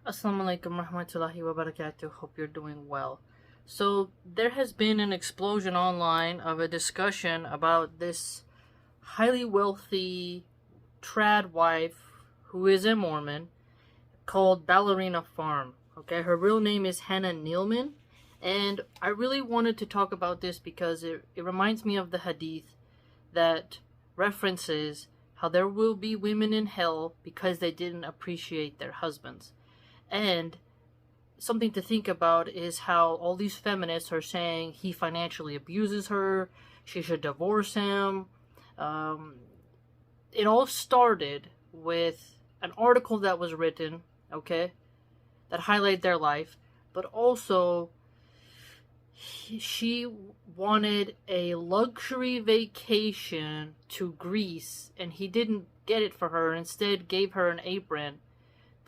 Assalamu alaikum warahmatullahi wabarakatuh. Hope you're doing well. So, there has been an explosion online of a discussion about this highly wealthy trad wife who is a Mormon called Ballerina Farm. Okay, her real name is Hannah Nealman. And I really wanted to talk about this because it reminds me of the hadith that references how there will be women in hell because they didn't appreciate their husbands. And something to think about is how all these feminists are saying he financially abuses her, she should divorce him. It all started with an article that was written, okay, that highlighted their life, but also she wanted a luxury vacation to Greece, and he didn't get it for her, instead gave her an apron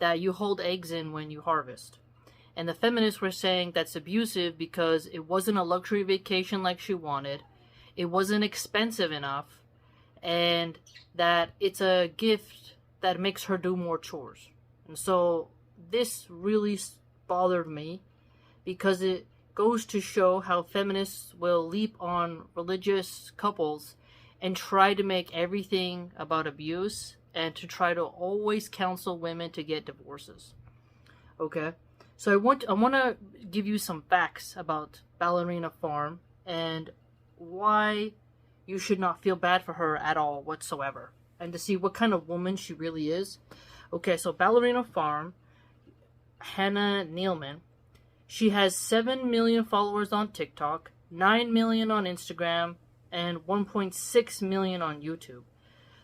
that you hold eggs in when you harvest. And the feminists were saying that's abusive because it wasn't a luxury vacation like she wanted, it wasn't expensive enough, and that it's a gift that makes her do more chores. And so this really bothered me because it goes to show how feminists will leap on religious couples and try to make everything about abuse and to try to always counsel women to get divorces. Okay? So I want to give you some facts about Ballerina Farm and why you should not feel bad for her at all whatsoever, and to see what kind of woman she really is. Okay, so Ballerina Farm, Hannah Nealman, she has 7 million followers on TikTok, 9 million on Instagram, and 1.6 million on YouTube.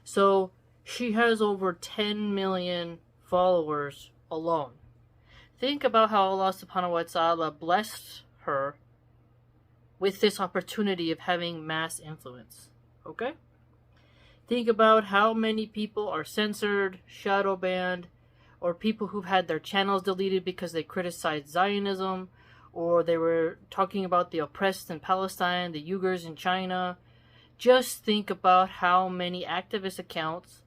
So she has over 10 million followers alone. Think about how Allah subhanahu wa ta'ala blessed her with this opportunity of having mass influence. Okay? Think about how many people are censored, shadow banned, or people who've had their channels deleted because they criticized Zionism, or they were talking about the oppressed in Palestine, the Uyghurs in China. Just think about how many activist accounts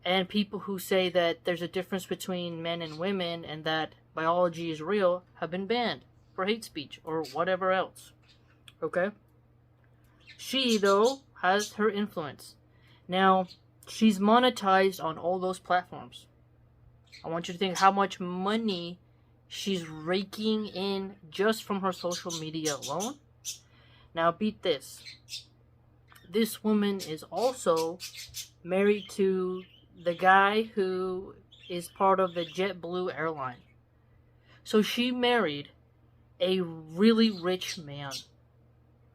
and people who say that there's a difference between men and women and that biology is real have been banned for hate speech or whatever else. Okay? She, though, has her influence. Now, she's monetized on all those platforms. I want you to think how much money she's raking in just from her social media alone. Now, beat this. This woman is also married to the guy who is part of the JetBlue airline. So she married a really rich man.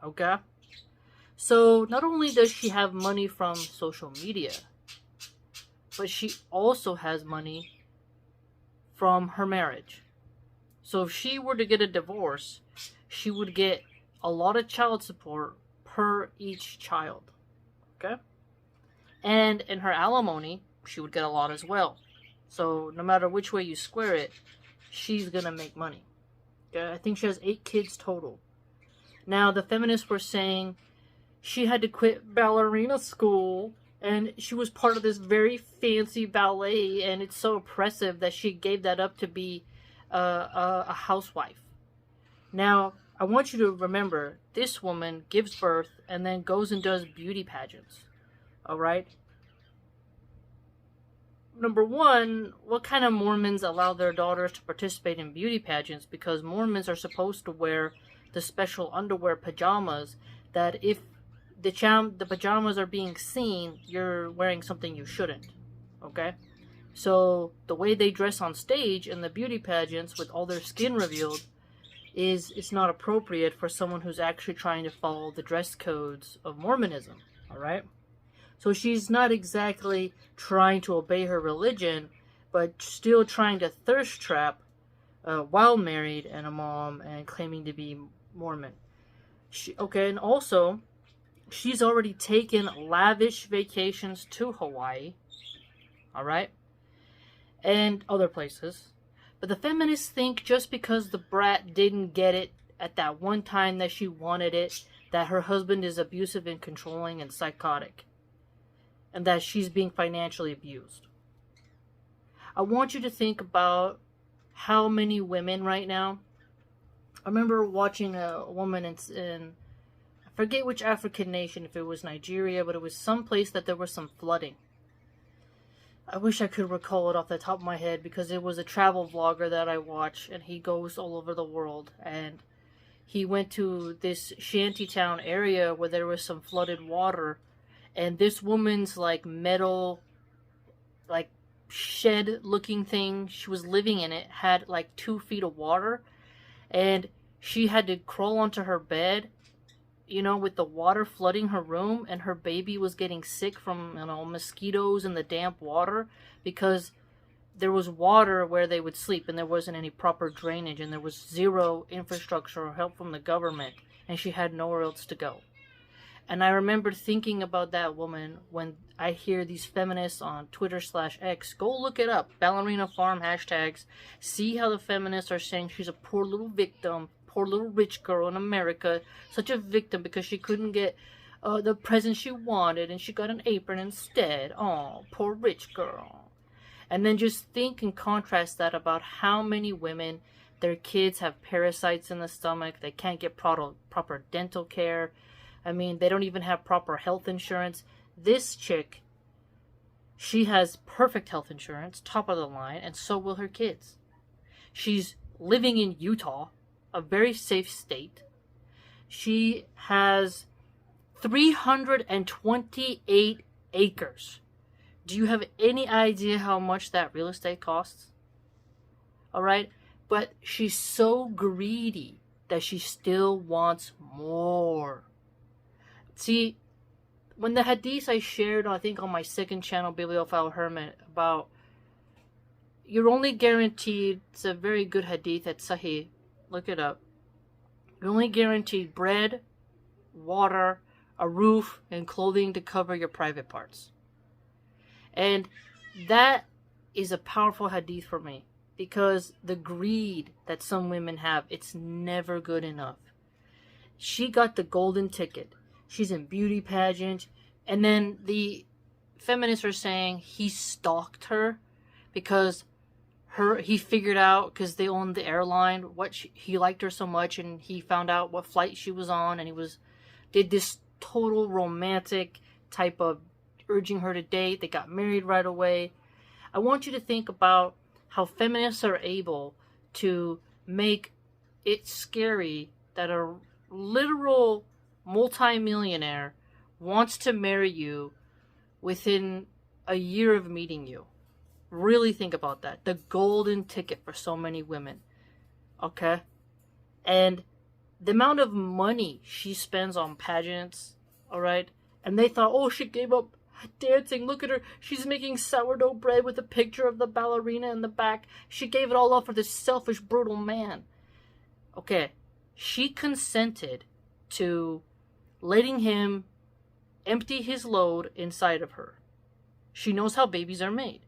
Okay? So not only does she have money from social media, but she also has money from her marriage. So if she were to get a divorce, she would get a lot of child support per each child. Okay? And in her alimony, she would get a lot as well. So no matter which way you square it, she's gonna make money. Okay? I think she has 8 kids total. Now, the feminists were saying she had to quit ballerina school, and she was part of this very fancy ballet, and it's so oppressive that she gave that up to be a housewife. Now, I want you to remember, this woman gives birth and then goes and does beauty pageants. Alright? Number one, what kind of Mormons allow their daughters to participate in beauty pageants? Because Mormons are supposed to wear the special underwear pajamas that if the pajamas are being seen, you're wearing something you shouldn't. Okay? So the way they dress on stage in the beauty pageants with all their skin revealed it's not appropriate for someone who's actually trying to follow the dress codes of Mormonism. Alright? So she's not exactly trying to obey her religion, but still trying to thirst trap while married and a mom and claiming to be Mormon. And also, she's already taken lavish vacations to Hawaii, alright, and other places. But the feminists think just because the brat didn't get it at that one time that she wanted it, that her husband is abusive and controlling and psychotic, and that she's being financially abused. I want you to think about how many women right now. I remember watching a woman in I forget which African nation, if it was Nigeria, but it was some place that there was some flooding. I wish I could recall it off the top of my head because it was a travel vlogger that I watch, and he goes all over the world. And he went to this shantytown area where there was some flooded water, and this woman's like metal, like shed looking thing she was living in, it had like 2 feet of water, and she had to crawl onto her bed, with the water flooding her room, and her baby was getting sick from, mosquitoes and the damp water because there was water where they would sleep and there wasn't any proper drainage and there was zero infrastructure or help from the government, and she had nowhere else to go. And I remember thinking about that woman when I hear these feminists on Twitter/X. Go look it up. Ballerina Farm hashtags. See how the feminists are saying she's a poor little victim, poor little rich girl in America. Such a victim because she couldn't get the present she wanted and she got an apron instead. Oh, poor rich girl. And then just think and contrast that about how many women, their kids have parasites in the stomach. They can't get proper dental care. I mean, they don't even have proper health insurance. This chick, she has perfect health insurance, top of the line, and so will her kids. She's living in Utah, a very safe state. She has 328 acres. Do you have any idea how much that real estate costs? All right? But she's so greedy that she still wants more. See, when the hadith I shared, I think on my second channel, Bibliophile Hermit, about you're only guaranteed, it's a very good hadith at Sahih, look it up. You're only guaranteed bread, water, a roof, and clothing to cover your private parts. And that is a powerful hadith for me because the greed that some women have, it's never good enough. She got the golden ticket. She's in beauty pageant. And then the feminists are saying he stalked her because he figured out, because they owned the airline, he liked her so much, and he found out what flight she was on, and did this total romantic type of urging her to date. They got married right away. I want you to think about how feminists are able to make it scary that a literal multi-millionaire wants to marry you within a year of meeting you. Really think about that. The golden ticket for so many women. Okay? And the amount of money she spends on pageants, alright? And they thought, oh, she gave up dancing. Look at her. She's making sourdough bread with a picture of the ballerina in the back. She gave it all up for this selfish, brutal man. Okay. She consented to letting him empty his load inside of her. She knows how babies are made.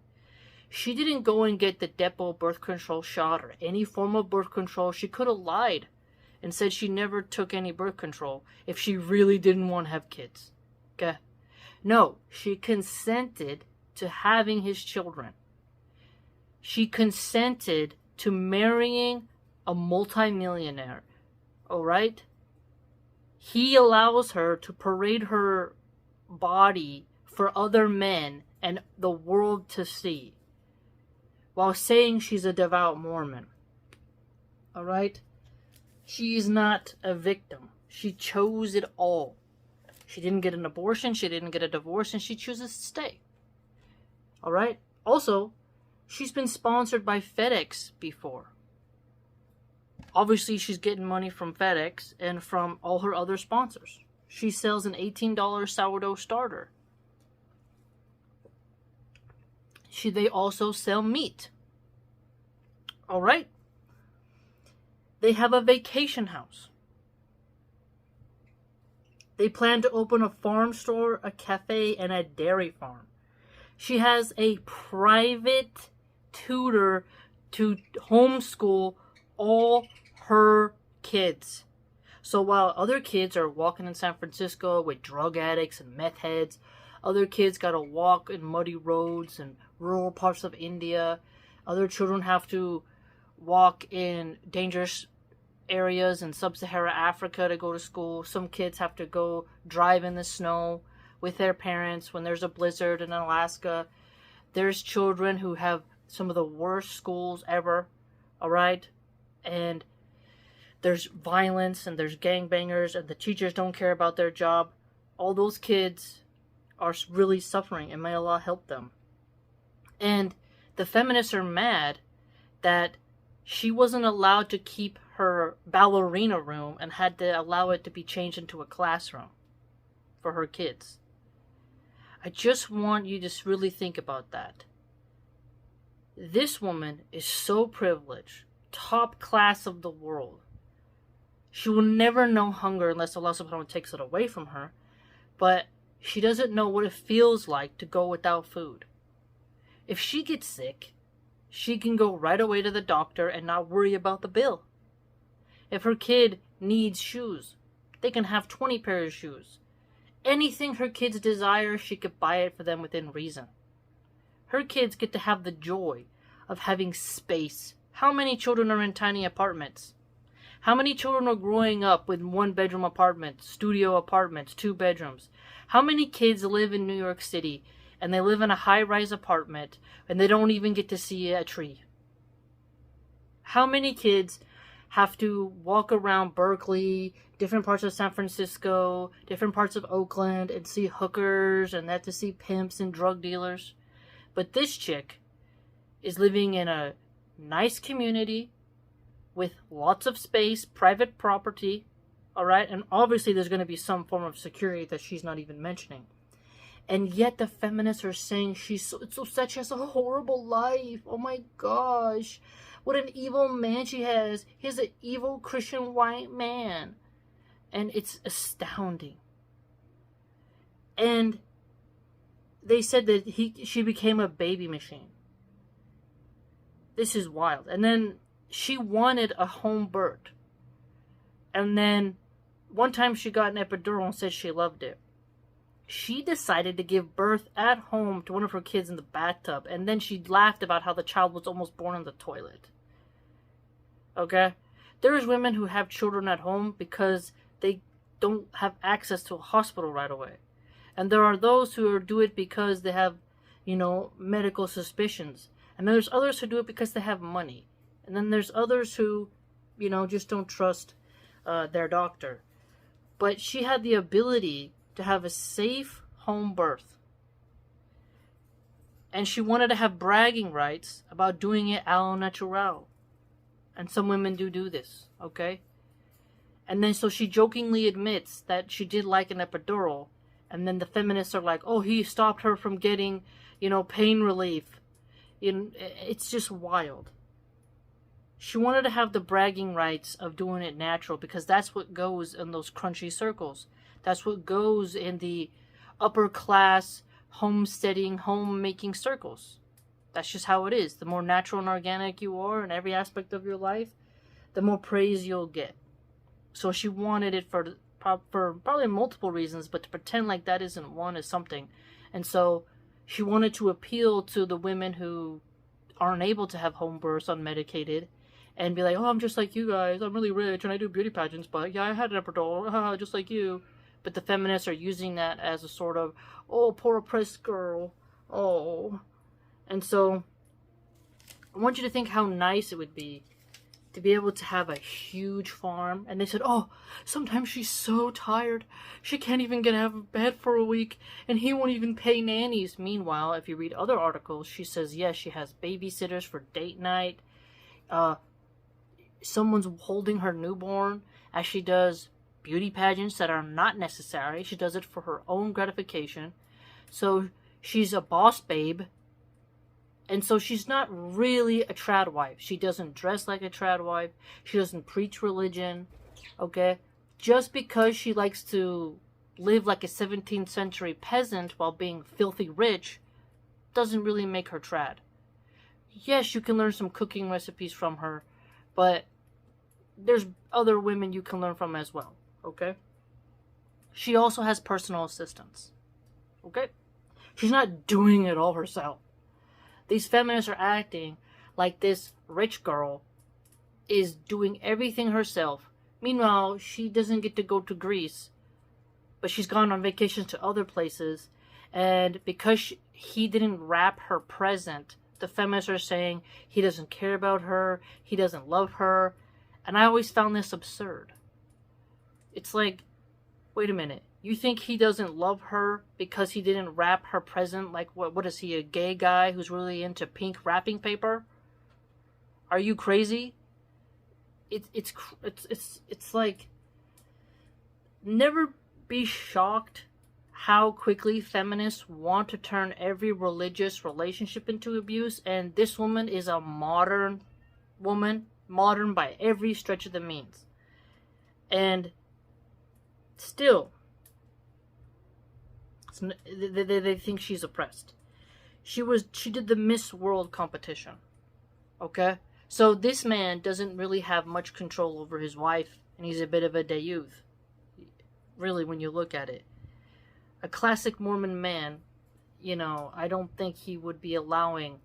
She didn't go and get the Depo birth control shot or any form of birth control. She could have lied and said she never took any birth control if she really didn't want to have kids. Okay? No, she consented to having his children. She consented to marrying a multimillionaire. Alright? He allows her to parade her body for other men and the world to see, while saying she's a devout Mormon. Alright? She is not a victim. She chose it all. She didn't get an abortion, she didn't get a divorce, and she chooses to stay. Alright? Also, she's been sponsored by FedEx before. Obviously, she's getting money from FedEx and from all her other sponsors. She sells an $18 sourdough starter. They also sell meat. Alright? They have a vacation house. They plan to open a farm store, a cafe, and a dairy farm. She has a private tutor to homeschool all her kids. So while other kids are walking in San Francisco with drug addicts and meth heads, other kids gotta walk in muddy roads and rural parts of India. Other children have to walk in dangerous areas in sub-Saharan Africa to go to school. Some kids have to go drive in the snow with their parents when there's a blizzard in Alaska. There's children who have some of the worst schools ever, all right? And there's violence and there's gangbangers and the teachers don't care about their job. All those kids are really suffering, and may Allah help them. And the feminists are mad that she wasn't allowed to keep her ballerina room and had to allow it to be changed into a classroom for her kids. I just want you to really think about that. This woman is so privileged, top class of the world. She will never know hunger unless Allah subhanahu wa ta'ala takes it away from her, but she doesn't know what it feels like to go without food. If she gets sick, she can go right away to the doctor and not worry about the bill. If her kid needs shoes, they can have 20 pairs of shoes. Anything her kids desire, she could buy it for them within reason. Her kids get to have the joy of having space. How many children are in tiny apartments? How many children are growing up with 1-bedroom apartments, studio apartments, 2 bedrooms? How many kids live in New York City and they live in a high-rise apartment and they don't even get to see a tree? How many kids have to walk around Berkeley, different parts of San Francisco, different parts of Oakland, and see hookers and have to see pimps and drug dealers? But this chick is living in a nice community with lots of space, private property, all right? And obviously there's going to be some form of security that she's not even mentioning. And yet the feminists are saying it's so sad, she has a horrible life. Oh my gosh. What an evil man she has. He's an evil Christian white man. And it's astounding. And they said that she became a baby machine. This is wild. And then she wanted a home birth. And then one time she got an epidural and said she loved it. She decided to give birth at home to one of her kids in the bathtub. And then she laughed about how the child was almost born in the toilet. Okay? There's women who have children at home because they don't have access to a hospital right away. And there are those who do it because they have, medical suspicions. And there's others who do it because they have money. And then there's others who, just don't trust their doctor. But she had the ability to have a safe home birth. And she wanted to have bragging rights about doing it au natural. And some women do this, okay? And then so she jokingly admits that she did like an epidural. And then the feminists are like, oh, he stopped her from getting, pain relief. It's just wild. She wanted to have the bragging rights of doing it natural because that's what goes in those crunchy circles. That's what goes in the upper class homesteading, homemaking circles. That's just how it is. The more natural and organic you are in every aspect of your life, the more praise you'll get. So she wanted it for probably multiple reasons, but to pretend like that isn't one is something. And so she wanted to appeal to the women who aren't able to have home births unmedicated and be like, oh, I'm just like you guys. I'm really rich and I do beauty pageants, but yeah, I had an epidural, just like you. But the feminists are using that as a sort of, oh, poor oppressed girl. Oh. And so I want you to think how nice it would be to be able to have a huge farm. And they said, oh, sometimes she's so tired. She can't even get out of bed for a week. And he won't even pay nannies. Meanwhile, if you read other articles, she says, yes, she has babysitters for date night. Someone's holding her newborn as she does beauty pageants that are not necessary. She does it for her own gratification. So she's a boss babe. And so she's not really a trad wife. She doesn't dress like a trad wife. She doesn't preach religion. Okay? Just because she likes to live like a 17th century peasant while being filthy rich doesn't really make her trad. Yes, you can learn some cooking recipes from her, but there's other women you can learn from as well. Okay? She also has personal assistants. Okay? She's not doing it all herself. These feminists are acting like this rich girl is doing everything herself. Meanwhile, she doesn't get to go to Greece, but she's gone on vacations to other places. And because he didn't wrap her present, the feminists are saying he doesn't care about her, he doesn't love her. And I always found this absurd. It's like, wait a minute. You think he doesn't love her because he didn't wrap her present? Like, what is he, a gay guy who's really into pink wrapping paper? Are you crazy? It's like, never be shocked how quickly feminists want to turn every religious relationship into abuse. And this woman is a modern woman, modern by every stretch of the means. And still, they think she's oppressed. She did the Miss World competition. Okay? So this man doesn't really have much control over his wife, and he's a bit of a dayuth. Really, when you look at it. A classic Mormon man, I don't think he would be allowing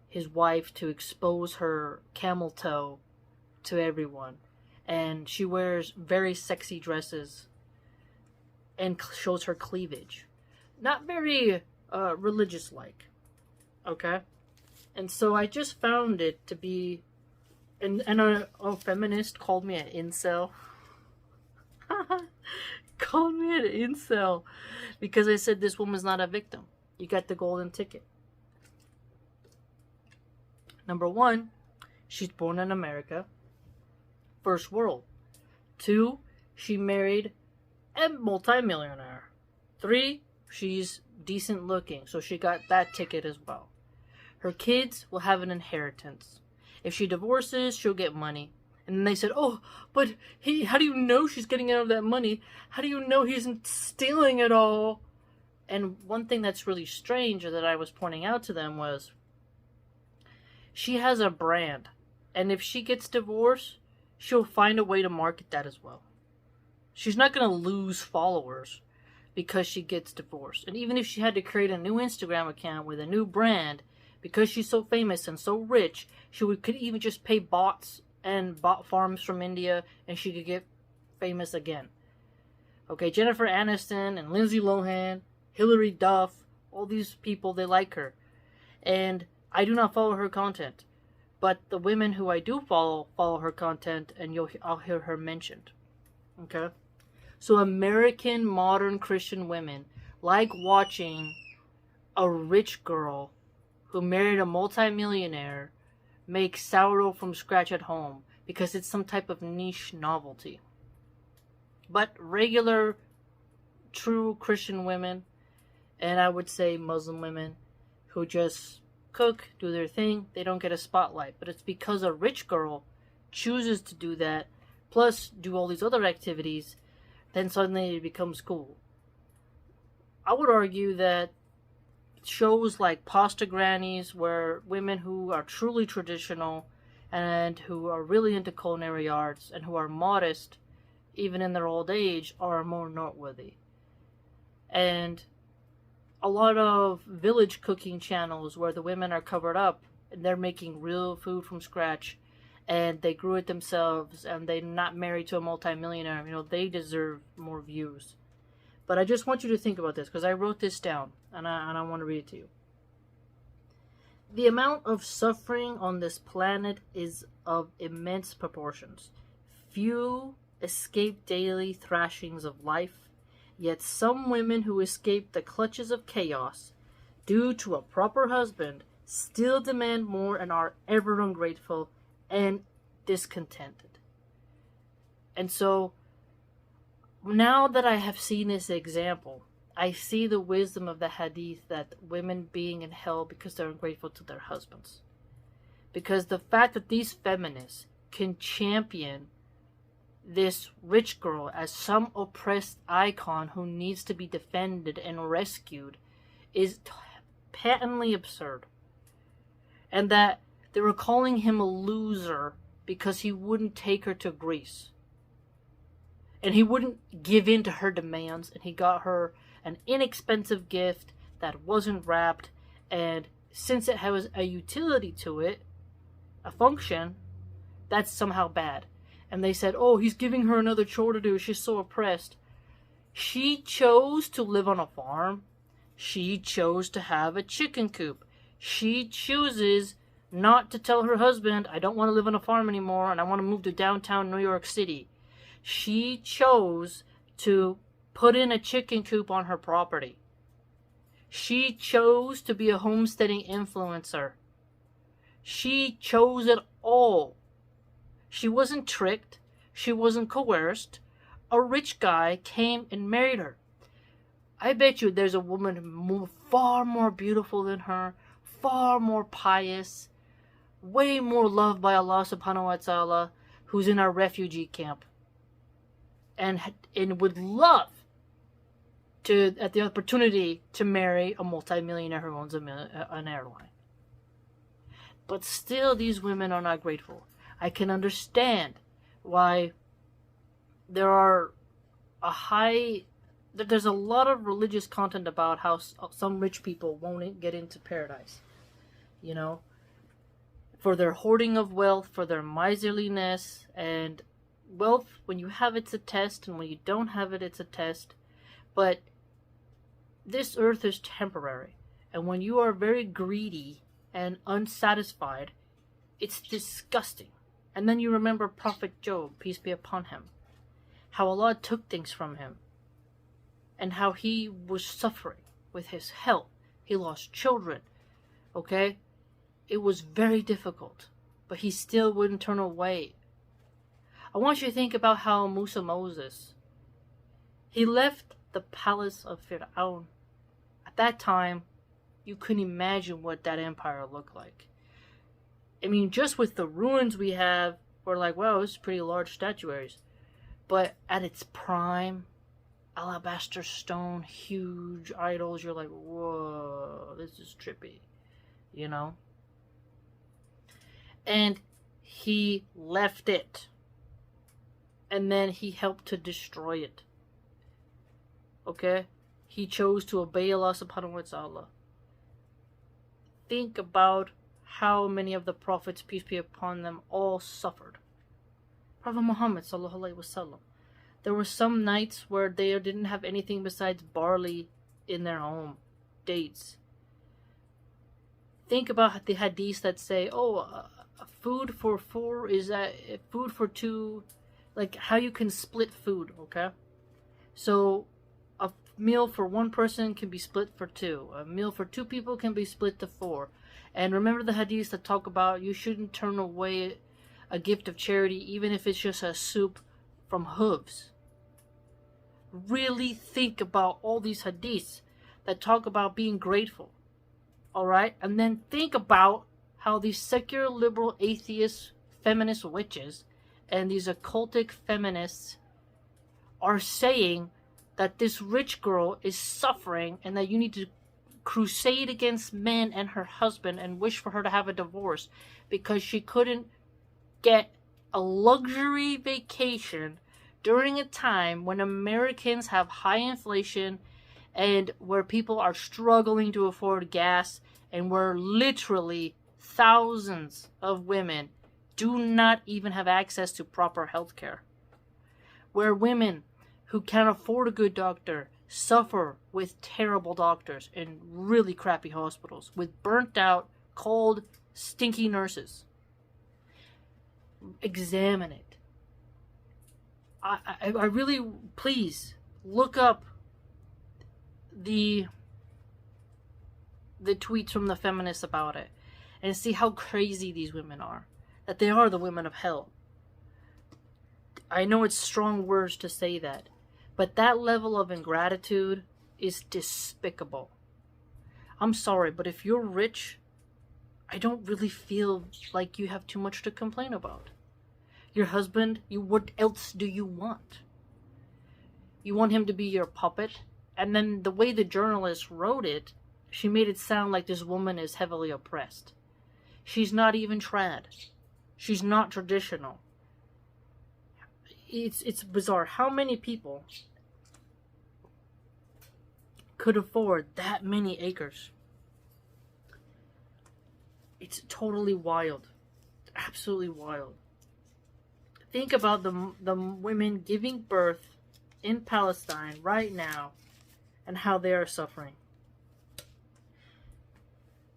his wife to expose her camel toe to everyone. And she wears very sexy dresses and shows her cleavage. Not very religious-like. Okay? And so I just found it to be... And a feminist called me an incel. Called me an incel. Because I said this woman's not a victim. You got the golden ticket. Number one, she's born in America. First world. 2, she married a multimillionaire. 3, she's decent looking, so she got that ticket as well. Her kids will have an inheritance. If she divorces, she'll get money. And then they said, oh, but how do you know she's getting out of that money? How do you know he isn't stealing it all? And one thing that's really strange that I was pointing out to them was, she has a brand. And if she gets divorced, she'll find a way to market that as well. She's not going to lose followers because she gets divorced. And even if she had to create a new Instagram account with a new brand, because she's so famous and so rich, could even just pay bots and bot farms from India, and she could get famous again. Okay, Jennifer Aniston and Lindsay Lohan, Hilary Duff, all these people, they like her. And I do not follow her content. But the women who I do follow her content, and I'll hear her mentioned. Okay? So American modern Christian women like watching a rich girl who married a multimillionaire make sourdough from scratch at home because it's some type of niche novelty. But regular, true Christian women, and I would say Muslim women, who just cook, do their thing, they don't get a spotlight. But it's because a rich girl chooses to do that, plus do all these other activities, then suddenly it becomes cool. I would argue that shows like Pasta Grannies, where women who are truly traditional and who are really into culinary arts and who are modest, even in their old age, are more noteworthy. And a lot of village cooking channels where the women are covered up and they're making real food from scratch and they grew it themselves and they're not married to a multimillionaire, they deserve more views. But I just want you to think about this, because I wrote this down, and I want to read it to you. The amount of suffering on this planet is of immense proportions. Few escape daily thrashings of life, yet some women who escape the clutches of chaos due to a proper husband still demand more and are ever ungrateful and discontented. And so, now that I have seen this example, I see the wisdom of the hadith that women being in hell because they're ungrateful to their husbands. Because the fact that these feminists can champion this rich girl as some oppressed icon who needs to be defended and rescued is patently absurd. And that they were calling him a loser because he wouldn't take her to Greece. And he wouldn't give in to her demands, and he got her an inexpensive gift that wasn't wrapped, and since it has a utility to it, a function, That's somehow bad. And they said, oh, he's giving her another chore to do. She's so oppressed. She chose to live on a farm. She chose to have a chicken coop. She chooses not to tell her husband, I don't want to live on a farm anymore and I want to move to downtown New York City. She chose to put in a chicken coop on her property. She chose to be a homesteading influencer. She chose it all. She wasn't tricked. She wasn't coerced. A rich guy came and married her. I bet you there's a woman far more beautiful than her, far more pious, way more loved by Allah subhanahu wa ta'ala, who's in our refugee camp. And would love to, at the opportunity, to marry a multimillionaire who owns an airline. But still, these women are not grateful. I can understand why there's a lot of religious content about how some rich people won't get into paradise. You know, for their hoarding of wealth, for their miserliness, and wealth, when you have it's a test, and when you don't have it, it's a test. But this earth is temporary, and when you are very greedy and unsatisfied, it's disgusting. And then you remember Prophet Job, peace be upon him, how Allah took things from him, and how he was suffering with his health. He lost children, okay? It was very difficult, but he still wouldn't turn away. I want you to think about how Moses, he left the palace of Fir'aun. At that time, you couldn't imagine what that empire looked like. I mean, just with the ruins we have, we're like, wow, this is pretty large statuaries. But at its prime, alabaster stone, huge idols, you're like, whoa, this is trippy, you know? And he left it. And then he helped to destroy it. Okay? He chose to obey Allah subhanahu wa ta'ala. Think about how many of the prophets, peace be upon them, all suffered. Prophet Muhammad sallallahu alaihi wasallam, there were some nights where they didn't have anything besides barley in their home, dates. Think about the hadiths that say, food for four is food for two, like how you can split food, okay? So a meal for one person can be split for two. A meal for two people can be split to four. And remember the hadiths that talk about you shouldn't turn away a gift of charity even if it's just a soup from hooves. Really think about all these hadiths that talk about being grateful. Alright? And then think about how these secular, liberal, atheist, feminist witches and these occultic feminists are saying that this rich girl is suffering and that you need to crusade against men and her husband and wish for her to have a divorce because she couldn't get a luxury vacation during a time when Americans have high inflation and where people are struggling to afford gas and where literally thousands of women do not even have access to proper health care. Where women who can't afford a good doctor suffer with terrible doctors in really crappy hospitals with burnt out, cold, stinky nurses. Examine it. I really, please look up the tweets from the feminists about it and see how crazy these women are. That they are the women of hell. I know it's strong words to say that, but that level of ingratitude is despicable. I'm sorry, but if you're rich, I don't really feel like you have too much to complain about. Your husband, what else do you want? You want him to be your puppet? And then the way the journalist wrote it, she made it sound like this woman is heavily oppressed. She's not even trad. She's not traditional. It's bizarre. How many people could afford that many acres? It's totally wild. Absolutely wild. Think about the women giving birth in Palestine right now and how they are suffering.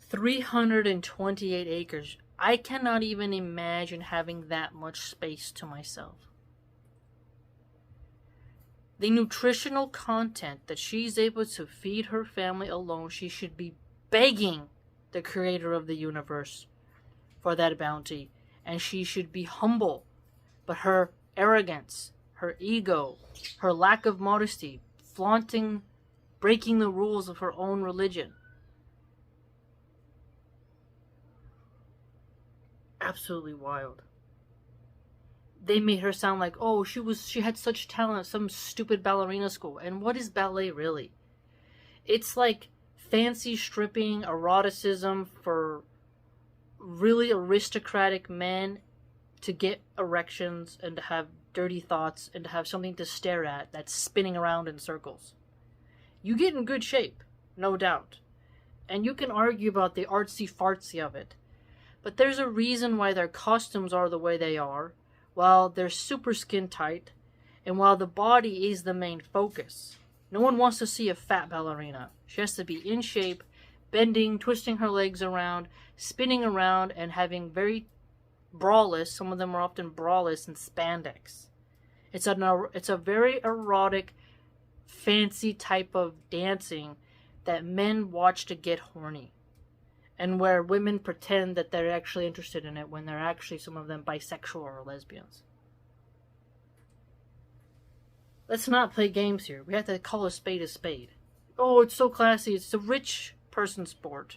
328 acres. I cannot even imagine having that much space to myself. The nutritional content that she's able to feed her family alone, she should be begging the creator of the universe for that bounty. And she should be humble. But her arrogance, her ego, her lack of modesty, flaunting, breaking the rules of her own religion. Absolutely wild. They made her sound like, oh, she had such talent at some stupid ballerina school. And what is ballet really? It's like fancy stripping, eroticism for really aristocratic men to get erections and to have dirty thoughts and to have something to stare at that's spinning around in circles. You get in good shape, no doubt. And you can argue about the artsy-fartsy of it. But there's a reason why their costumes are the way they are, while they're super skin tight, and while the body is the main focus. No one wants to see a fat ballerina. She has to be in shape, bending, twisting her legs around, spinning around, and having very braless, some of them are often braless and spandex. It's a very erotic, fancy type of dancing that men watch to get horny. And where women pretend that they're actually interested in it when they're actually, some of them, bisexual or lesbians. Let's not play games here. We have to call a spade a spade. Oh, it's so classy. It's a rich person sport.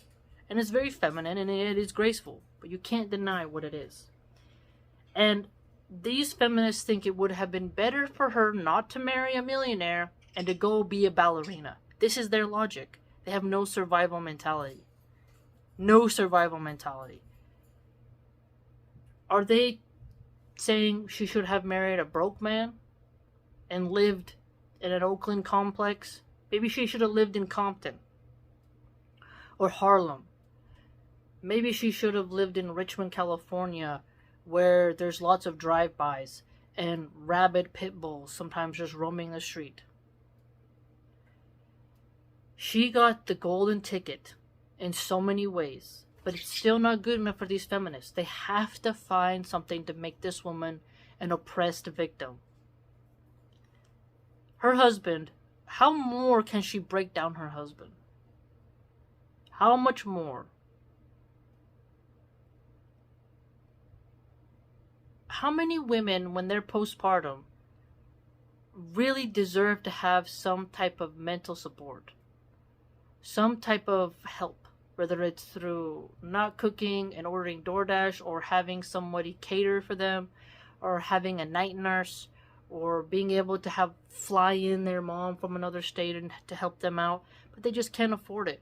And it's very feminine and it is graceful. But you can't deny what it is. And these feminists think it would have been better for her not to marry a millionaire and to go be a ballerina. This is their logic. They have no survival mentality. No survival mentality. Are they saying she should have married a broke man and lived in an Oakland complex? Maybe she should have lived in Compton or Harlem. Maybe she should have lived in Richmond, California, where there's lots of drive-bys and rabid pit bulls sometimes just roaming the street. She got the golden ticket in so many ways, but it's still not good enough for these feminists. They have to find something to make this woman an oppressed victim. Her husband, how more can she break down her husband? How much more? How many women, when they're postpartum, really deserve to have some type of mental support? Some type of help? Whether it's through not cooking and ordering DoorDash, or having somebody cater for them, or having a night nurse, or being able to have fly in their mom from another state and to help them out, but they just can't afford it.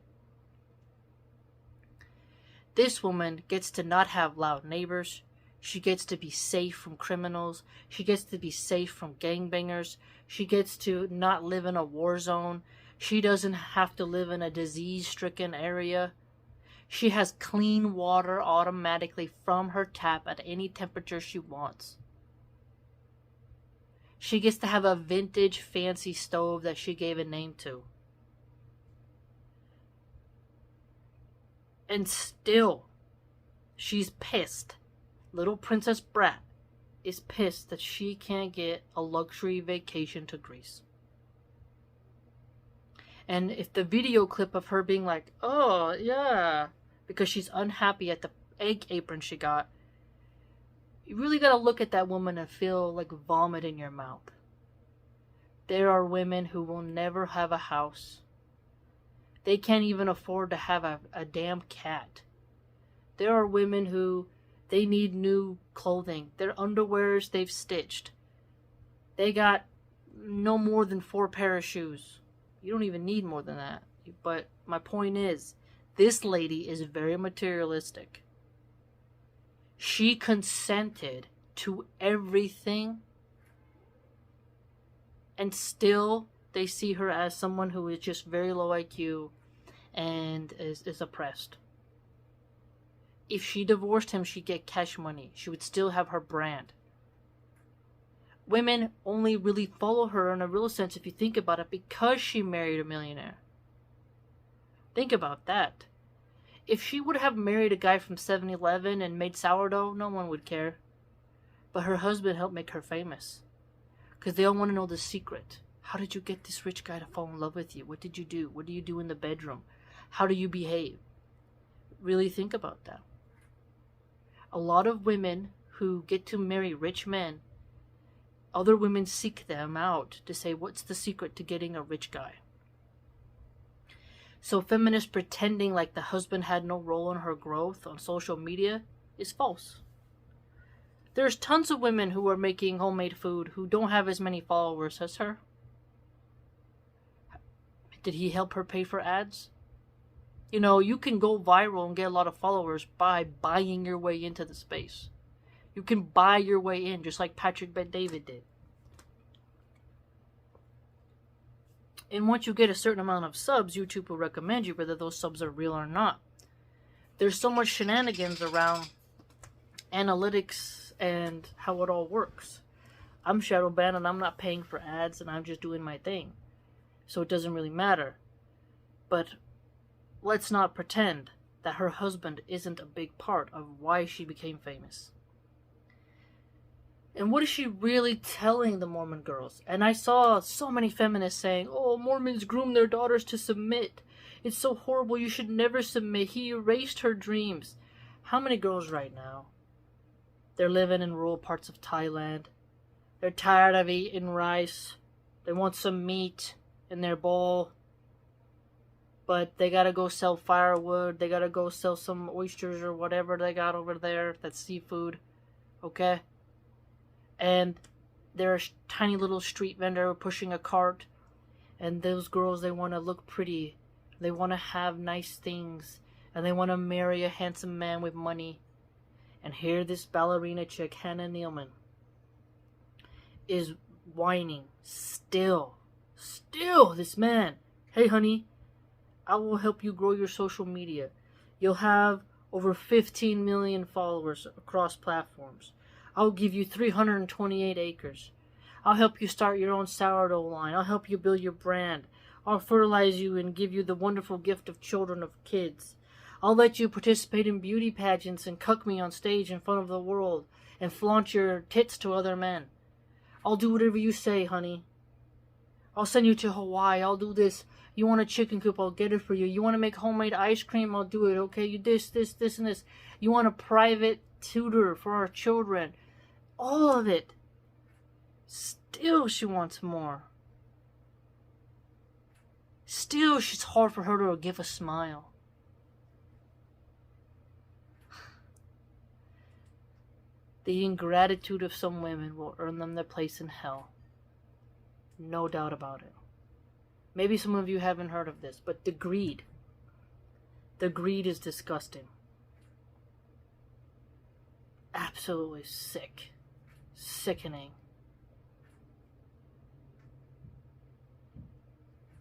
This woman gets to not have loud neighbors. She gets to be safe from criminals. She gets to be safe from gangbangers. She gets to not live in a war zone. She doesn't have to live in a disease-stricken area. She has clean water automatically from her tap at any temperature she wants. She gets to have a vintage fancy stove that she gave a name to. And still, she's pissed. Little Princess Brat is pissed that she can't get a luxury vacation to Greece. And if the video clip of her being like, oh, yeah, because she's unhappy at the egg apron she got, you really gotta look at that woman and feel like vomit in your mouth. There are women who will never have a house. They can't even afford to have a damn cat. There are women who, they need new clothing. Their underwears they've stitched. They got no more than 4 pair of shoes. You don't even need more than that. But my point is, this lady is very materialistic. She consented to everything, and still they see her as someone who is just very low IQ and is oppressed. If she divorced him, she'd get cash money. She would still have her brand. Women only really follow her in a real sense, if you think about it, because she married a millionaire. Think about that. If she would have married a guy from 7-Eleven and made sourdough, no one would care. But her husband helped make her famous. Because they all want to know the secret. How did you get this rich guy to fall in love with you? What did you do? What do you do in the bedroom? How do you behave? Really think about that. A lot of women who get to marry rich men, other women seek them out to say, what's the secret to getting a rich guy? So feminists pretending like the husband had no role in her growth on social media is false. There's tons of women who are making homemade food who don't have as many followers as her. Did he help her pay for ads? You know, you can go viral and get a lot of followers by buying your way into the space. You can buy your way in, just like Patrick Bet-David did. And once you get a certain amount of subs, YouTube will recommend you whether those subs are real or not. There's so much shenanigans around analytics and how it all works. I'm shadow banned and I'm not paying for ads and I'm just doing my thing. So it doesn't really matter. But let's not pretend that her husband isn't a big part of why she became famous. And what is she really telling the Mormon girls? And I saw so many feminists saying, oh, Mormons groom their daughters to submit. It's so horrible. You should never submit. He erased her dreams. How many girls right now? They're living in rural parts of Thailand. They're tired of eating rice. They want some meat in their bowl. But they gotta go sell firewood. They gotta go sell some oysters or whatever they got over there. That's seafood. Okay? And there's a tiny little street vendor pushing a cart. And those girls, they want to look pretty. They want to have nice things. And they want to marry a handsome man with money. And here this ballerina chick, Hannah Nealman, is whining. Still, this man. Hey, honey, I will help you grow your social media. You'll have over 15 million followers across platforms. I'll give you 328 acres. I'll help you start your own sourdough line. I'll help you build your brand. I'll fertilize you and give you the wonderful gift of children, of kids. I'll let you participate in beauty pageants and cuck me on stage in front of the world and flaunt your tits to other men. I'll do whatever you say, honey. I'll send you to Hawaii. I'll do this. You want a chicken coop? I'll get it for you. You want to make homemade ice cream? I'll do it. Okay, you this, and this. You want a private tutor for our children? All of it. Still, she wants more. Still, it's hard for her to give a smile. The ingratitude of some women will earn them their place in hell. No doubt about it. Maybe some of you haven't heard of this, but the greed is disgusting. Absolutely sick. Sickening.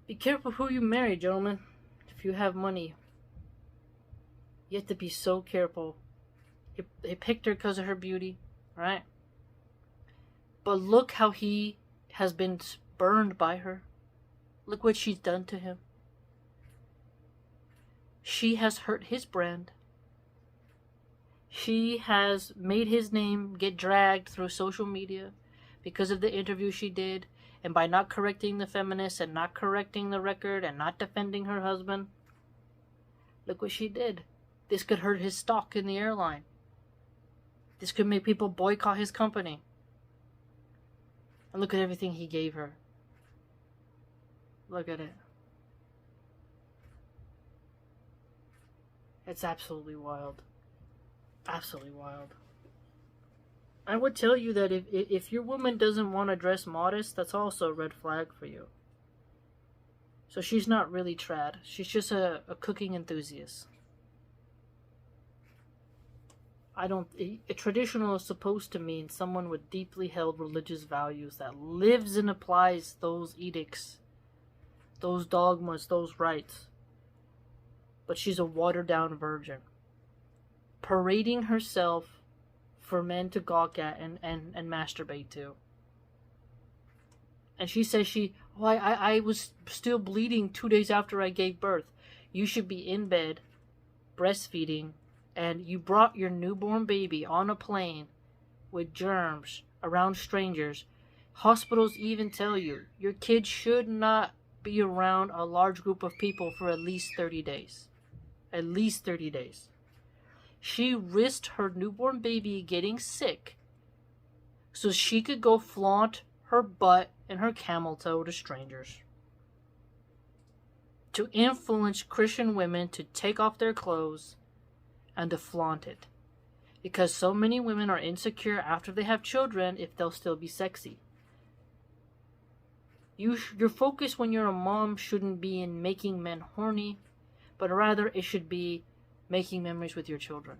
Be careful who you marry, gentlemen. If you have money, you have to be so careful. He picked her because of her beauty, right? But look how he has been burned by her. Look what she's done to him. She has hurt his brand. She has made his name get dragged through social media because of the interview she did, and by not correcting the feminists and not correcting the record and not defending her husband. Look what she did. This could hurt his stock in the airline. This could make people boycott his company. And look at everything he gave her. Look at it. It's absolutely wild. Absolutely wild. I would tell you that if your woman doesn't want to dress modest, that's also a red flag for you. So she's not really trad. She's just a cooking enthusiast. A traditional is supposed to mean someone with deeply held religious values that lives and applies those edicts, those dogmas, those rites. But she's a watered down virgin, parading herself for men to gawk at and masturbate to. And she says I was still bleeding 2 days after I gave birth. You should be in bed, breastfeeding, and you brought your newborn baby on a plane with germs around strangers. Hospitals even tell you your kid should not be around a large group of people for at least 30 days. At least 30 days. She risked her newborn baby getting sick so she could go flaunt her butt and her camel toe to strangers. To influence Christian women to take off their clothes and to flaunt it. Because so many women are insecure after they have children if they'll still be sexy. Your focus when you're a mom shouldn't be in making men horny, but rather it should be making memories with your children.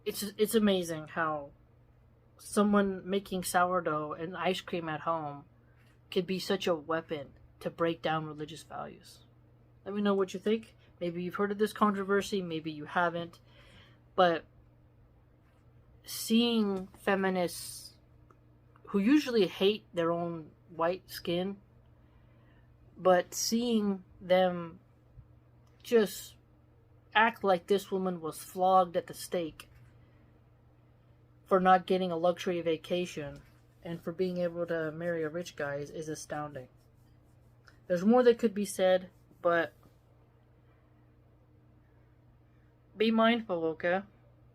It's amazing how someone making sourdough and ice cream at home could be such a weapon to break down religious values. Let me know what you think. Maybe you've heard of this controversy, maybe you haven't. But seeing feminists who usually hate their own white skin, but seeing them just act like this woman was flogged at the stake for not getting a luxury vacation and for being able to marry a rich guy is astounding. There's more that could be said, but be mindful, okay?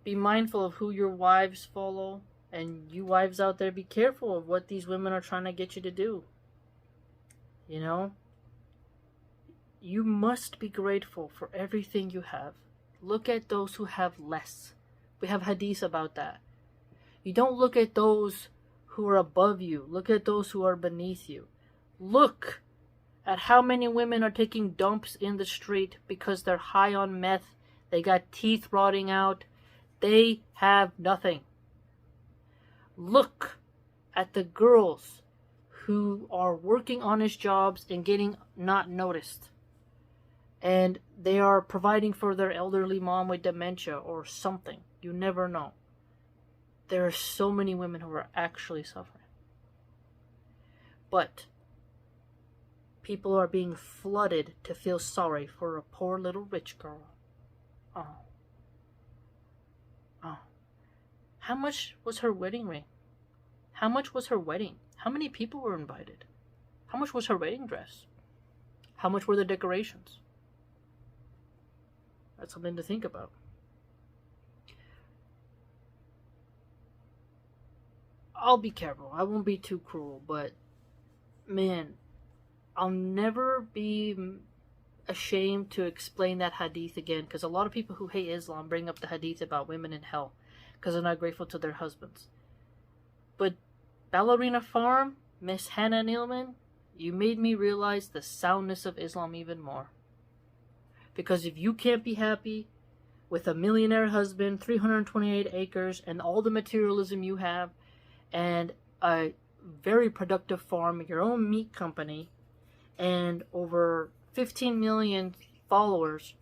Be mindful of who your wives follow, and you wives out there, be careful of what these women are trying to get you to do. You know? You must be grateful for everything you have. Look at those who have less. We have hadiths about that. You don't look at those who are above you. Look at those who are beneath you. Look at how many women are taking dumps in the street because they're high on meth. They got teeth rotting out. They have nothing. Look at the girls who are working honest jobs and getting not noticed. And they are providing for their elderly mom with dementia or something. You never know. There are so many women who are actually suffering. But people are being flooded to feel sorry for a poor little rich girl. Oh. How much was her wedding ring? How much was her wedding? How many people were invited? How much was her wedding dress? How much were the decorations? That's something to think about. I'll be careful. I won't be too cruel, but man, I'll never be ashamed to explain that hadith again, because a lot of people who hate Islam bring up the hadith about women in hell because they're not grateful to their husbands. But Ballerina Farm, Miss Hannah Nealman, you made me realize the soundness of Islam even more. Because if you can't be happy with a millionaire husband, 328 acres, and all the materialism you have, and a very productive farm, your own meat company, and over 15 million followers,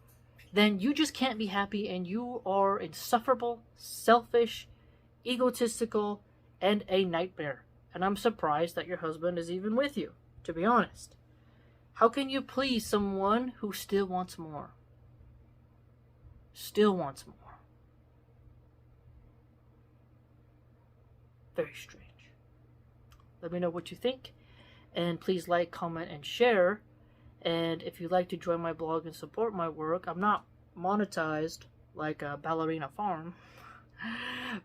then you just can't be happy, and you are insufferable, selfish, egotistical, and a nightmare. And I'm surprised that your husband is even with you, to be honest. How can you please someone who still wants more? Still wants more. Very strange. Let me know what you think. And please like, comment, and share. And if you'd like to join my blog and support my work, I'm not monetized like a Ballerina Farm.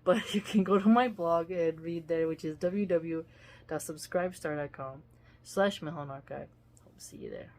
But you can go to my blog and read there, which is www.subscribestar.com/MilhonArchive. Hope to see you there.